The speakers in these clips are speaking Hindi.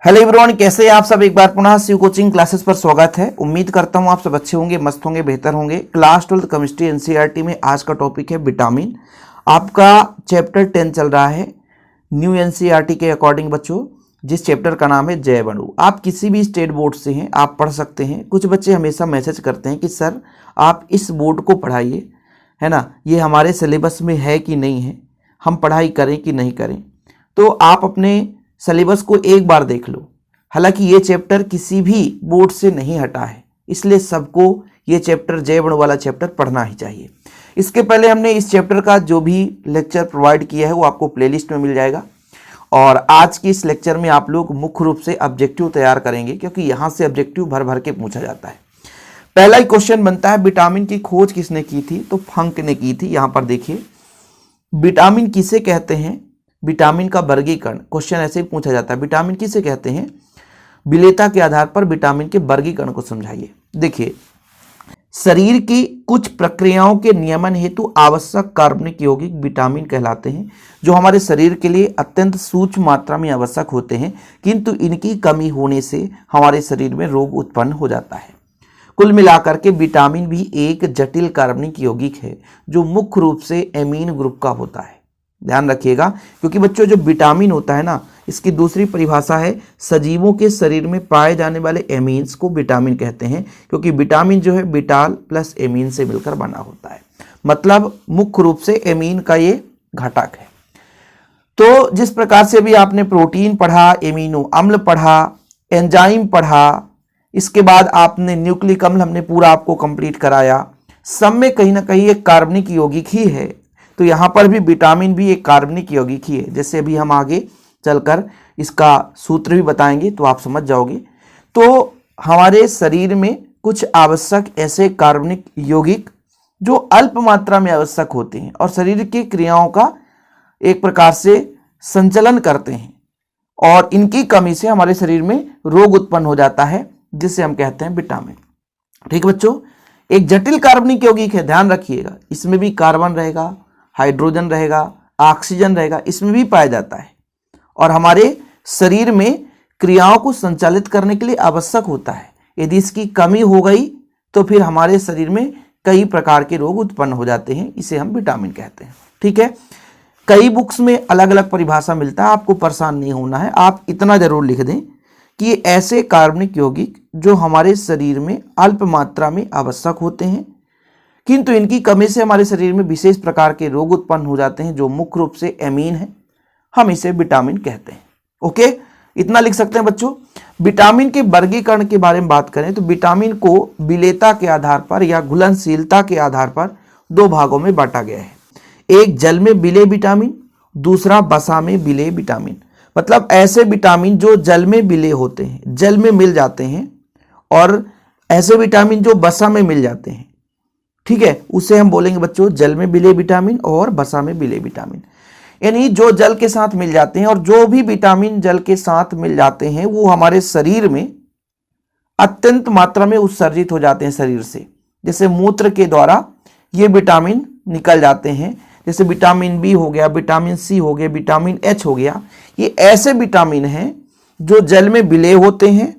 हेलो एवरीवन, कैसे हैं आप सब। एक बार पुनः शिव कोचिंग क्लासेस पर स्वागत है। उम्मीद करता हूं आप सब अच्छे होंगे, मस्त होंगे, बेहतर होंगे। क्लास 12 केमिस्ट्री एनसीईआरटी में आज का टॉपिक है विटामिन। आपका चैप्टर 10 चल रहा है न्यू एनसीईआरटी के अकॉर्डिंग बच्चों, जिस चैप्टर का नाम है जैव अणु। आप किसी भी स्टेट बोर्ड से हैं, आप पढ़ सकते हैं। कुछ बच्चे हमेशा मैसेज करते हैं कि सर आप इस बोर्ड को पढ़ाइए, है ना, ये हमारे सिलेबस में है कि नहीं है, हम पढ़ाई करें कि नहीं करें। तो आप अपने सिलेबस को एक बार देख लो। हालांकि ये चैप्टर किसी भी बोर्ड से नहीं हटा है, इसलिए सबको ये चैप्टर जैव अणु वाला चैप्टर पढ़ना ही चाहिए। इसके पहले हमने इस चैप्टर का जो भी लेक्चर प्रोवाइड किया है वो आपको प्लेलिस्ट में मिल जाएगा। और आज की इस लेक्चर में आप लोग मुख्य रूप से ऑब्जेक्टिव तैयार करेंगे, क्योंकि यहाँ से ऑब्जेक्टिव भर भर के पूछा जाता है। पहला ही क्वेश्चन बनता है, विटामिन की खोज किसने की थी? तो फंक ने की थी। यहाँ पर देखिए, विटामिन किसे कहते हैं, विटामिन का वर्गीकरण। क्वेश्चन ऐसे ही पूछा जाता है, विटामिन किसे कहते हैं, विलेयता के आधार पर विटामिन के वर्गीकरण को समझाइए। देखिए, शरीर की कुछ प्रक्रियाओं के नियमन हेतु आवश्यक कार्बनिक यौगिक विटामिन कहलाते हैं, जो हमारे शरीर के लिए अत्यंत सूक्ष्म मात्रा में आवश्यक होते हैं, किंतु इनकी कमी होने से हमारे शरीर में रोग उत्पन्न हो जाता है। कुल मिलाकर के विटामिन भी एक जटिल कार्बनिक यौगिक है, जो मुख्य रूप से एमीन ग्रुप का होता है। ध्यान रखिएगा, क्योंकि बच्चों जो विटामिन होता है ना, इसकी दूसरी परिभाषा है सजीवों के शरीर में पाए जाने वाले एमीन्स को विटामिन कहते हैं, क्योंकि विटामिन जो है विटाल प्लस एमीन से मिलकर बना होता है। मतलब मुख्य रूप से एमीन का ये घटक है। तो जिस प्रकार से भी आपने प्रोटीन पढ़ा, एमिनो अम्ल पढ़ा, एंजाइम पढ़ा, इसके बाद आपने न्यूक्लिक अम्ल हमने पूरा आपको कंप्लीट कराया, सब में कहीं ना कहीं एक कार्बनिक यौगिक ही है। तो यहाँ पर भी विटामिन भी एक कार्बनिक यौगिक ही है। जैसे अभी हम आगे चलकर इसका सूत्र भी बताएंगे तो आप समझ जाओगे। तो हमारे शरीर में कुछ आवश्यक ऐसे कार्बनिक यौगिक जो अल्प मात्रा में आवश्यक होते हैं और शरीर की क्रियाओं का एक प्रकार से संचालन करते हैं, और इनकी कमी से हमारे शरीर में रोग उत्पन्न हो जाता है, जिसे हम कहते हैं विटामिन। ठीक बच्चों, एक जटिल कार्बनिक यौगिक है, ध्यान रखिएगा। इसमें भी कार्बन रहेगा, हाइड्रोजन रहेगा, ऑक्सीजन रहेगा, इसमें भी पाया जाता है, और हमारे शरीर में क्रियाओं को संचालित करने के लिए आवश्यक होता है। यदि इसकी कमी हो गई तो फिर हमारे शरीर में कई प्रकार के रोग उत्पन्न हो जाते हैं, इसे हम विटामिन कहते हैं। ठीक है, कई बुक्स में अलग अलग परिभाषा मिलता है, आपको परेशान नहीं होना है। आप इतना जरूर लिख दें कि ये ऐसे कार्बनिक यौगिक जो हमारे शरीर में अल्प मात्रा में आवश्यक होते हैं, किंतु इनकी कमी से हमारे शरीर में विशेष प्रकार के रोग उत्पन्न हो जाते हैं, जो मुख्य रूप से एमीन है, हम इसे विटामिन कहते हैं। ओके, इतना लिख सकते हैं बच्चों। विटामिन के वर्गीकरण के बारे में बात करें तो विटामिन को विलेयता के आधार पर या घुलनशीलता के आधार पर दो भागों में बांटा गया है। एक जल में विलेय विटामिन, दूसरा वसा में विलेय विटामिन। मतलब ऐसे विटामिन जो जल में विलेय होते हैं, जल में मिल जाते हैं, और ऐसे विटामिन जो वसा में मिल जाते हैं, ठीक है, उसे हम बोलेंगे बच्चों जल में विलेय विटामिन और वसा में विलेय विटामिन। यानी जो जल के साथ मिल जाते हैं, और जो भी विटामिन जल के साथ मिल जाते हैं वो हमारे शरीर में अत्यंत मात्रा में उत्सर्जित हो जाते हैं शरीर से। जैसे मूत्र के द्वारा ये विटामिन निकल जाते हैं, जैसे विटामिन बी हो गया, विटामिन सी हो गया, विटामिन एच हो गया। ये ऐसे विटामिन हैं जो जल में विलेय होते हैं,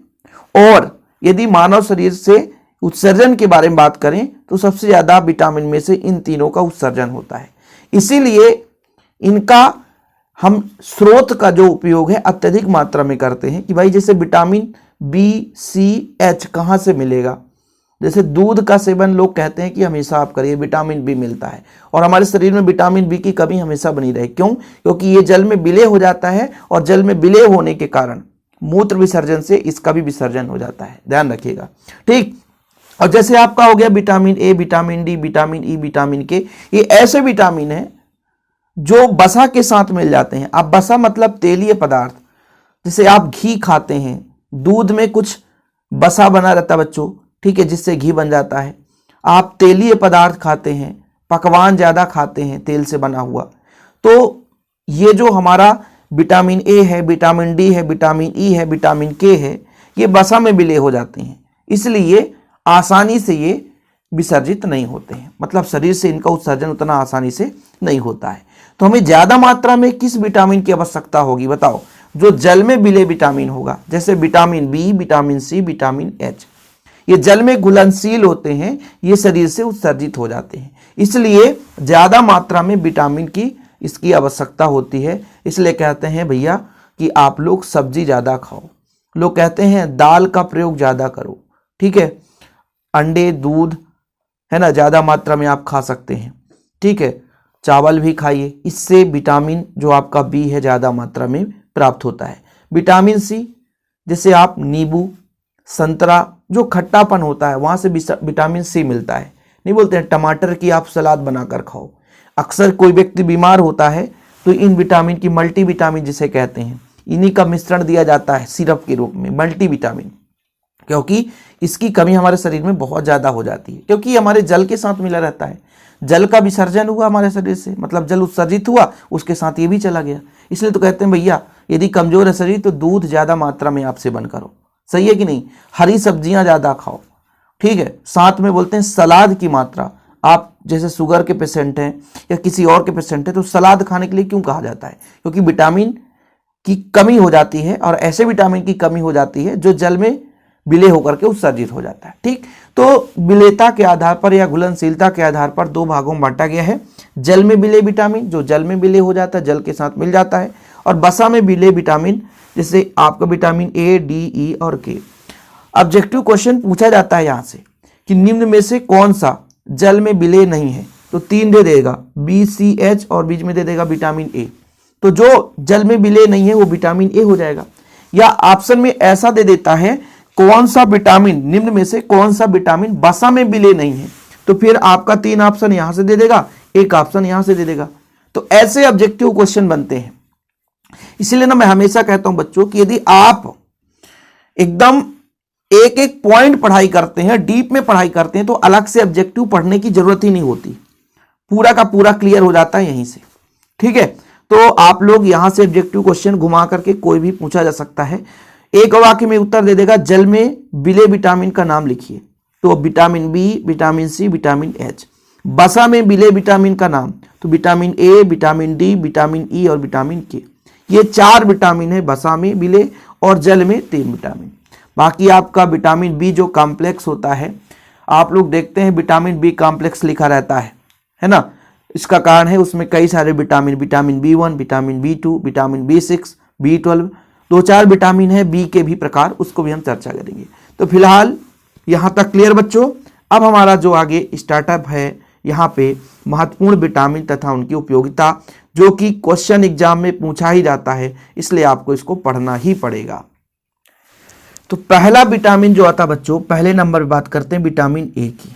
और यदि मानव शरीर से उत्सर्जन के बारे में बात करें तो सबसे ज्यादा विटामिन में से इन तीनों का उत्सर्जन होता है। इसीलिए इनका हम स्रोत का जो उपयोग है अत्यधिक मात्रा में करते हैं, कि भाई जैसे विटामिन बी, सी, एच कहाँ से मिलेगा। जैसे दूध का सेवन लोग कहते हैं कि हमेशा आप करिए, विटामिन बी मिलता है, और हमारे शरीर में विटामिन बी की कमी हमेशा बनी रहे। क्यों? क्योंकि ये जल में विलेय हो जाता है, और जल में विलेय होने के कारण मूत्र विसर्जन से इसका भी विसर्जन हो जाता है। ध्यान रखिएगा, ठीक। और जैसे आपका हो गया vitamin A, vitamin D, vitamin E, vitamin के, ये ऐसे विटामिन हैं जो वसा के साथ मिल जाते हैं। अब वसा मतलब तेलीय पदार्थ, जैसे आप घी खाते हैं, दूध में कुछ वसा बना रहता है बच्चों, ठीक है, जिससे घी बन जाता है। आप तेलीय पदार्थ खाते हैं, पकवान ज्यादा खाते हैं तेल से बना हुआ, तो ये जो हमारा विटामिन ए है, विटामिन डी है, विटामिन ई है, विटामिन के है, ये वसा में विलेय हो जाते हैं, इसलिए आसानी से ये विसर्जित नहीं होते हैं। मतलब शरीर से इनका उत्सर्जन उतना आसानी से नहीं होता है। तो हमें ज्यादा मात्रा में किस विटामिन की आवश्यकता होगी बताओ? जो जल में विलेय विटामिन होगा, जैसे vitamin B, vitamin C, vitamin H, ये जल में घुलनशील होते हैं, ये शरीर से उत्सर्जित हो जाते हैं, इसलिए ज्यादा मात्रा में विटामिन की इसकी आवश्यकता होती है। इसलिए कहते हैं भैया कि आप लोग सब्जी ज्यादा खाओ, लोग कहते हैं दाल का प्रयोग ज्यादा करो, ठीक है, अंडे, दूध, है ना, ज्यादा मात्रा में आप खा सकते हैं, ठीक है, चावल भी खाइए, इससे विटामिन जो आपका बी है ज्यादा मात्रा में प्राप्त होता है। विटामिन सी, जैसे आप नींबू, संतरा, जो खट्टापन होता है वहां से विटामिन सी मिलता है। नहीं बोलते हैं टमाटर की आप सलाद बनाकर खाओ। अक्सर कोई व्यक्ति बीमार होता है तो इन विटामिन की, मल्टी विटामिन जिसे कहते हैं, इन्हीं का मिश्रण दिया जाता है सिरप के रूप में, मल्टी विटामिन, क्योंकि इसकी कमी हमारे शरीर में बहुत ज्यादा हो जाती है, क्योंकि हमारे जल के साथ मिला रहता है। जल का विसर्जन हुआ हमारे शरीर से, मतलब जल उत्सर्जित हुआ, उसके साथ ये भी चला गया। इसलिए तो कहते हैं भैया यदि कमजोर है शरीर तो दूध ज्यादा मात्रा में आप सेवन करो, सही है कि नहीं, हरी सब्जियां ज्यादा खाओ, ठीक है। साथ में बोलते हैं सलाद की मात्रा, आप जैसे शुगर के पेशेंट हैं या किसी और के पेशेंट हैं तो सलाद खाने के लिए क्यों कहा जाता है, क्योंकि विटामिन की कमी हो जाती है, और ऐसे विटामिन की कमी हो जाती है जो जल में विलय होकर के उत्सर्जित हो जाता है, ठीक। तो विलेयता के आधार पर या घुलनशीलता के आधार पर दो भागों में बांटा गया है। जल में विलेय विटामिन, जो जल में विलय हो जाता है, जल के साथ मिल जाता है, और वसा में विलेय विटामिन, जैसे आपका विटामिन ए, डी, ई और के। ऑब्जेक्टिव क्वेश्चन पूछा जाता है यहां से कि निम्न में से कौन सा जल में विलेय नहीं है, तो 3 दे देगा, बी, सी, एच, और बीच में दे देगा विटामिन ए। तो जो जल में विलेय नहीं है वो विटामिन ए हो जाएगा। या ऑप्शन में ऐसा दे देता है कौन सा विटामिन, निम्न में से कौन सा विटामिन वसा में विलेय नहीं है, तो फिर आपका 3 ऑप्शन यहां से दे देगा, 1 ऑप्शन यहां से दे देगा। तो ऐसे ऑब्जेक्टिव क्वेश्चन बनते हैं। इसलिए ना मैं हमेशा कहता हूं बच्चों कि यदि आप एकदम एक एक पॉइंट पढ़ाई करते हैं, डीप में पढ़ाई करते हैं, तो अलग से ऑब्जेक्टिव पढ़ने की जरूरत ही नहीं होती, पूरा का पूरा क्लियर हो जाता है यहीं से, ठीक है। तो आप लोग यहां से ऑब्जेक्टिव क्वेश्चन घुमा करके कोई भी पूछा जा सकता है। एक वाक्य में उत्तर दे देगा, जल में विलेय विटामिन का नाम लिखिए, तो vitamin B, vitamin C, vitamin H. वसा में विलेय विटामिन का नाम, तो vitamin A, vitamin D, vitamin E और विटामिन के। ये 4 विटामिन है वसा में विलेय, और जल में 3 विटामिन। बाकी आपका विटामिन बी जो कॉम्प्लेक्स होता है, आप लोग देखते हैं विटामिन बी कॉम्प्लेक्स लिखा रहता है ना। इसका कारण है उसमें कई सारे vitamin, vitamin B1, vitamin बी2, vitamin B6, B12, 2-4 vitamin है बी के भी प्रकार, उसको भी हम चर्चा करेंगे। तो फिलहाल यहां तक क्लियर बच्चों। अब हमारा जो आगे स्टार्टअप है, यहाँ पे महत्वपूर्ण विटामिन तथा उनकी उपयोगिता, जो कि क्वेश्चन एग्जाम में पूछा ही जाता है, इसलिए आपको इसको पढ़ना ही पड़ेगा। तो पहला विटामिन जो आता बच्चों, पहले नंबर पे बात करते हैं विटामिन ए की।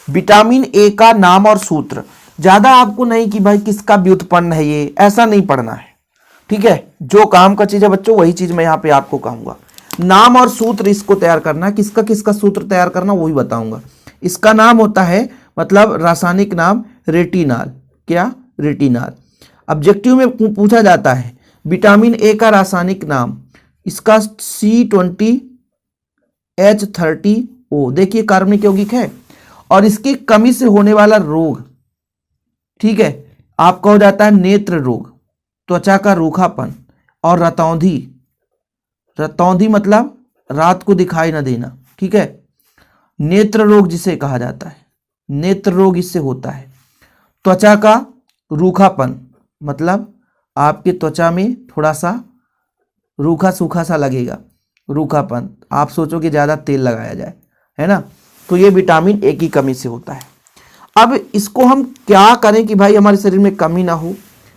विटामिन ए का नाम और सूत्र, ज्यादा आपको नहीं कि भाई किसका व्युत्पन्न है ये, ऐसा नहीं पढ़ना है, ठीक है। जो काम का चीज है बच्चों वही चीज मैं यहाँ पे आपको कहूंगा। नाम और सूत्र इसको तैयार करना, किसका किसका सूत्र तैयार करना वही बताऊंगा। इसका नाम होता है, मतलब रासायनिक नाम रेटिनॉल। क्या? रेटिनॉल। ऑब्जेक्टिव में पूछा जाता है विटामिन ए का रासायनिक नाम, इसका C20H30O, देखिए कार्बनिक यौगिक है, और इसकी कमी से होने वाला रोग, ठीक है, आपका हो जाता है नेत्र रोग, त्वचा का रूखापन और रतौंधी। रतौंधी मतलब रात को दिखाई न देना, ठीक है। नेत्र रोग जिसे कहा जाता है, नेत्र रोग इससे होता है। त्वचा का रूखापन मतलब आपके त्वचा में थोड़ा सा रूखा सूखा सा लगेगा, रूखापन, आप सोचो कि ज्यादा तेल लगाया जाए, है ना, तो ये विटामिन ए की कमी से होता है। अब इसको हम क्या करें कि भाई हमारे शरीर में कमी ना हो,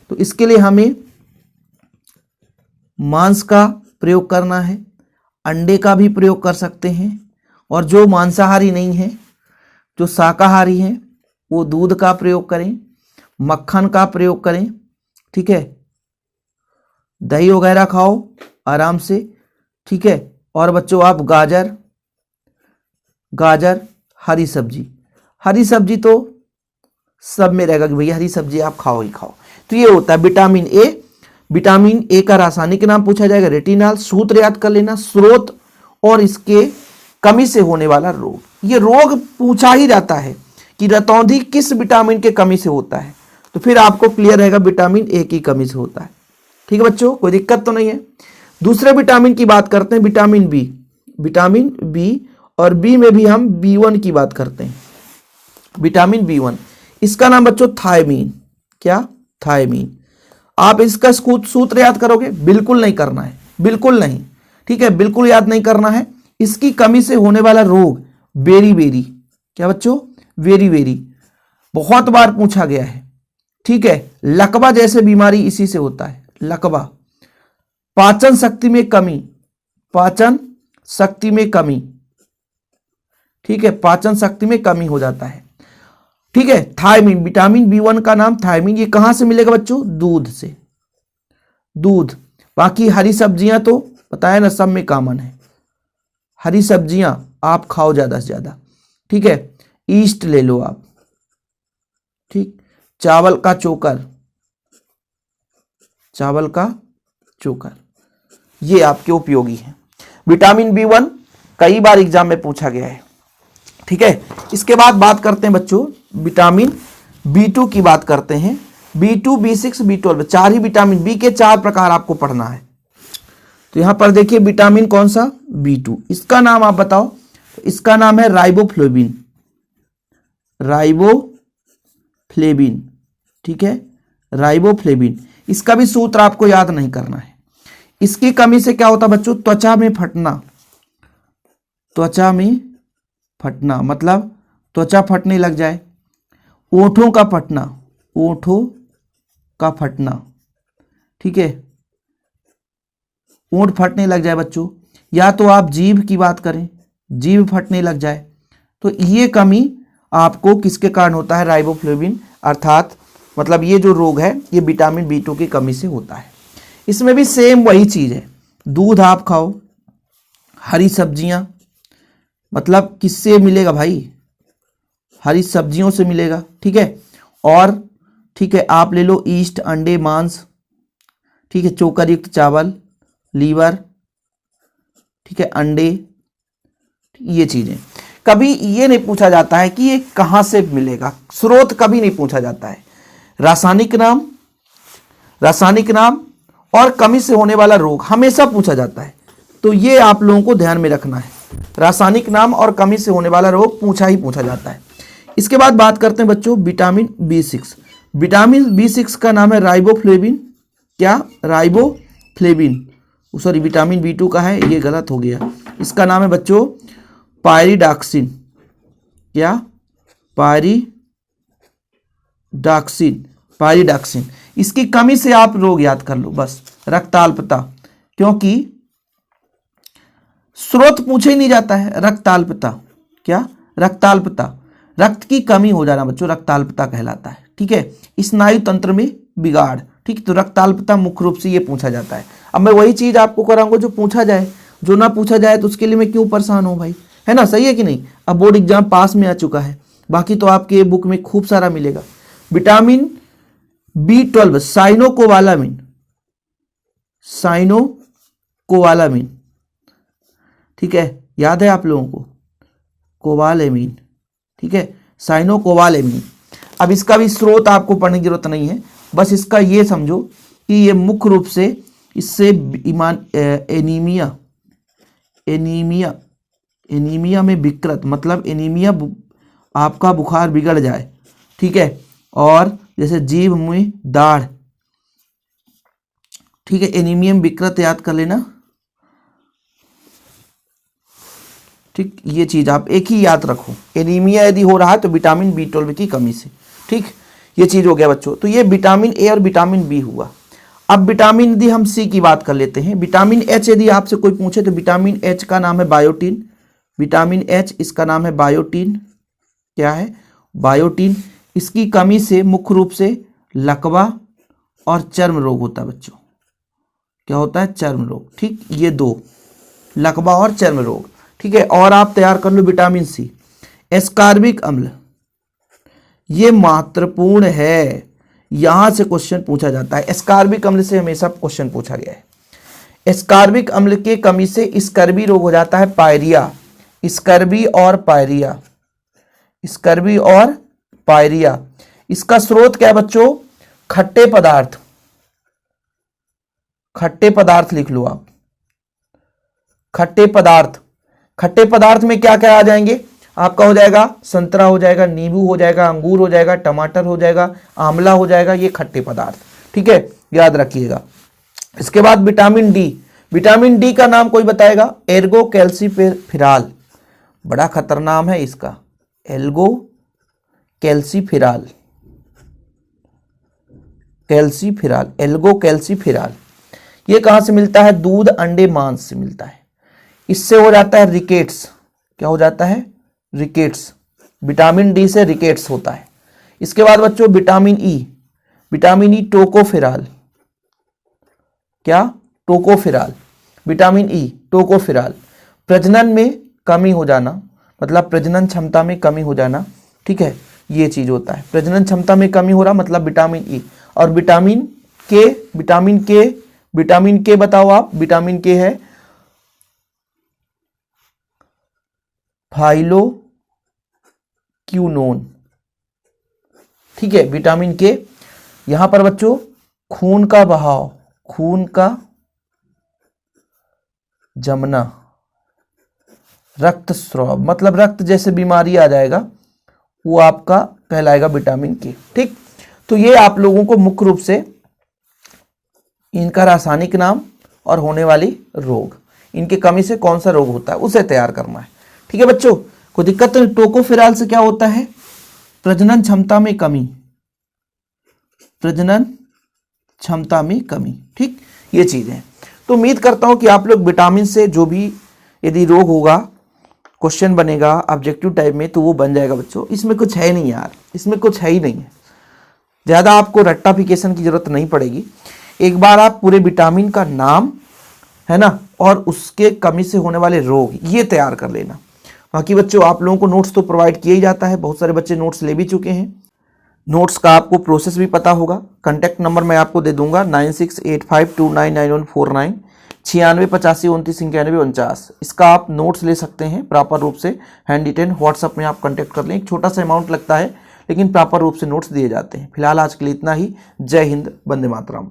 तो इसके लिए हमें मांस का प्रयोग करना है, अंडे का भी प्रयोग कर सकते हैं, और जो मांसाहारी नहीं है, जो शाकाहारी हैं, वो दूध का प्रयोग करें, मक्खन का प्रयोग करें, ठीक है, दही वगैरह खाओ आराम से, ठीक है। और बच्चों आप गाजर, हरी सब्जी तो सब में रहेगा कि भैया हरी सब्जी आप खाओ ही खाओ। तो ये होता है विटामिन ए। विटामिन ए का रासायनिक नाम पूछा जाएगा रेटिनॉल, सूत्र याद कर लेना, स्रोत और इसके कमी से होने वाला रोग। ये रोग पूछा ही जाता है कि रतौंधी किस विटामिन के कमी से होता है, तो फिर आपको क्लियर रहेगा विटामिन ए की कमी से होता है, ठीक है बच्चों, कोई दिक्कत तो नहीं है। दूसरे विटामिन की बात करते हैं, विटामिन बी। विटामिन बी, और बी में भी हम B1 की बात करते हैं, विटामिन B1। इसका नाम बच्चों थायमीन। क्या? थायमीन। आप इसका सूत्र याद करोगे? बिल्कुल नहीं करना है, बिल्कुल नहीं, ठीक है, बिल्कुल याद नहीं करना है। इसकी कमी से होने वाला रोग बेरी बेरी। क्या बच्चों? वेरी वेरी, बहुत बार पूछा गया है, ठीक है। लकवा जैसे बीमारी इसी से होता है, लकवा। पाचन शक्ति में कमी, पाचन शक्ति में कमी, ठीक है, पाचन शक्ति में कमी हो जाता है, ठीक है। थायमीन, विटामिन B1 का नाम थायमीन। ये कहां से मिलेगा बच्चों? दूध से, दूध। बाकी हरी सब्जियां तो पता है ना, सब में कॉमन है। हरी सब्जियां आप खाओ ज्यादा से ज्यादा, ठीक है। ईस्ट ले लो आप, ठीक। चावल का चोकर, चावल का चोकर, ये आपके उपयोगी है। विटामिन B1 कई बार एग्जाम में पूछा गया है, ठीक है। इसके बाद बात करते हैं बच्चों विटामिन B2 की बात करते हैं। B2, B6, B12, चार ही विटामिन बी के 4 प्रकार आपको पढ़ना है। तो यहां पर देखिए विटामिन कौन सा? B2। इसका नाम आप बताओ। इसका नाम है राइबोफ्लेविन, राइबोफ्लेविन, ठीक है, राइबोफ्लेविन। इसका भी सूत्र आपको याद नहीं करना है। इसकी कमी से क्या होता है बच्चों? त्वचा में फटना, त्वचा में फटना, मतलब त्वचा फटने लग जाए। ओठों का फटना, ओठों का फटना, ठीक है, ओंठ फटने लग जाए बच्चों। या तो आप जीभ की बात करें, जीभ फटने लग जाए। तो ये कमी आपको किसके कारण होता है? राइबोफ्लेविन, अर्थात मतलब ये जो रोग है ये विटामिन B2 की कमी से होता है। इसमें भी सेम वही चीज है, दूध आप खाओ, हरी सब्जियां, मतलब किससे मिलेगा भाई? हरी सब्जियों से मिलेगा, ठीक है। और ठीक है, आप ले लो ईस्ट, अंडे, मांस, ठीक है, चोकर युक्त चावल, लीवर, ठीक है, अंडे, ये चीजें। कभी ये नहीं पूछा जाता है कि ये कहां से मिलेगा, स्रोत कभी नहीं पूछा जाता है। रासायनिक नाम, रासायनिक नाम और कमी से होने वाला रोग हमेशा पूछा जाता है। तो ये आप लोगों को ध्यान में रखना है, रासायनिक नाम और कमी से होने वाला रोग पूछा ही पूछा जाता है। इसके बाद बात करते हैं बच्चों विटामिन B6। विटामिन B6 का नाम है राइबोफ्लेविन। क्या? राइबोफ्लेविन। सॉरी, विटामिन B2 का है, ये गलत हो गया। इसका नाम है बच्चों पायरिडॉक्सिन। क्या? Pyridoxine, pyridoxine. इसकी कमी से आप रोग याद कर लो बस, रक्ताल्पता, क्योंकि स्रोत पूछे ही नहीं जाता है। रक्ताल्पता, क्या? रक्ताल्पता, रक्त की कमी हो जाना बच्चों रक्ताल्पता कहलाता है, ठीक है। स्नायु तंत्र में बिगाड़, ठीक। तो रक्ताल्पता मुख्य रूप से ये पूछा जाता है। अब मैं वही चीज आपको कराऊंगा जो पूछा जाए, जो ना पूछा जाए तो उसके लिए मैं क्यों परेशान हूं भाई, है ना, सही है कि नहीं। अब बोर्ड एग्जाम पास में आ चुका है, बाकी तो आपके बुक में खूब सारा मिलेगा। विटामिन B12 साइनोकोबालामिन, साइनोकोबालामिन, ठीक है, याद है आप लोगों को, कोबालेमिन, ठीक है, साइनोकोबालेमिन। अब इसका भी स्रोत आपको पढ़ने की जरूरत नहीं है, बस इसका ये समझो कि ये मुख्य रूप से इससे एनीमिया, एनीमिया, एनीमिया में विकृत, मतलब एनीमिया आपका बुखार बिगड़ जाए, ठीक है। और जैसे जीभ में दाढ़, ठीक है, एनीमिया में विकृत याद कर लेना, ठीक। ये चीज आप एक ही याद रखो, एनीमिया यदि हो रहा है तो विटामिन B12 की कमी से, ठीक। ये चीज हो गया बच्चों। तो ये विटामिन A और विटामिन B हुआ। अब विटामिन डी हम C की बात कर लेते हैं। विटामिन H यदि आपसे कोई पूछे तो विटामिन H का नाम है बायोटीन। विटामिन H, इसका नाम है बायोटीन। क्या है? बायोटीन। इसकी कमी से मुख्य रूप से लकवा और चर्म रोग होता है बच्चों। क्या होता है? चर्म रोग, ठीक। ये दो, लकवा और चर्म रोग, ठीक है। और आप तैयार कर लो विटामिन C। एस्कॉर्बिक अम्ल, ये महत्वपूर्ण है, यहां से क्वेश्चन पूछा जाता है। एस्कॉर्बिक अम्ल से हमेशा क्वेश्चन पूछा गया है। एस्कॉर्बिक अम्ल के कमी से स्कर्वी रोग हो जाता है, पायरिया, स्कर्वी और पायरिया, स्कर्वी और पायरिया। इसका स्रोत क्या है बच्चों? खट्टे पदार्थ, खट्टे पदार्थ लिख लो आप, खट्टे पदार्थ। खट्टे पदार्थ में क्या क्या आ जाएंगे आपका? हो जाएगा संतरा, हो जाएगा नींबू, हो जाएगा अंगूर, हो जाएगा टमाटर, हो जाएगा आंवला, हो जाएगा, ये खट्टे पदार्थ। ठीक है, याद रखिएगा। इसके बाद विटामिन डी। विटामिन डी का नाम कोई बताएगा? एर्गो कैल्सीफेराल, बड़ा खतरनाक नाम है इसका, एल्गो कैल्सीफेराल, कैल्सीफेराल, एल्गो कैल्सीफेराल। ये कहां से मिलता है? दूध, अंडे, मांस से मिलता है। इससे हो जाता है रिकेट्स। क्या हो जाता है? रिकेट्स। विटामिन डी से रिकेट्स होता है। इसके बाद बच्चों vitamin E. Vitamin E tocopherol, क्या? Tocopherol, vitamin E tocopherol. प्रजनन में कमी हो जाना, मतलब प्रजनन क्षमता में कमी हो जाना। ठीक है, ये चीज होता है, प्रजनन क्षमता में कमी हो रहा मतलब विटामिन ई। और विटामिन के, विटामिन के, विटामिन के बताओ आप, विटामिन के है फाइलोक्विनोन। ठीक है, विटामिन के। यहां पर बच्चों खून का बहाव, खून का जमना, रक्त स्राव, मतलब रक्त जैसे बीमारी आ जाएगा, वो आपका कहलाएगा विटामिन के। ठीक, तो ये आप लोगों को मुख्य रूप से इनका रासायनिक नाम और होने वाली रोग, इनके कमी से कौन सा रोग होता है उसे तैयार करना है। ठीक है बच्चों, कोई दिक्कत नहीं। टोकोफेराल से क्या होता है? प्रजनन क्षमता में कमी, प्रजनन क्षमता में कमी। ठीक, ये चीज है। तो उम्मीद करता हूं कि आप लोग विटामिन से जो भी यदि रोग होगा, क्वेश्चन बनेगा ऑब्जेक्टिव टाइप में, तो वो बन जाएगा बच्चों। इसमें कुछ है नहीं यार, इसमें कुछ है ही नहीं है, ज्यादा आपको रट्टाफिकेशन की जरूरत नहीं पड़ेगी। एक बार आप पूरे विटामिन का नाम है ना, और उसके कमी से होने वाले रोग, ये तैयार कर लेना। बाकी बच्चों आप लोगों को नोट्स तो प्रोवाइड किया ही जाता है, बहुत सारे बच्चे नोट्स ले भी चुके हैं। नोट्स का आपको प्रोसेस भी पता होगा। कांटेक्ट नंबर मैं आपको दे दूंगा 9685299149, 9685299149। इसका आप नोट्स ले सकते हैं प्रॉपर रूप से, हैंड रिटेन। व्हाट्सएप में आप कांटेक्ट कर लें, एक छोटा सा अमाउंट लगता है लेकिन प्रॉपर रूप से नोट्स दिए जाते हैं। फिलहाल आज के लिए इतना ही। जय हिंद, वंदे मातरम।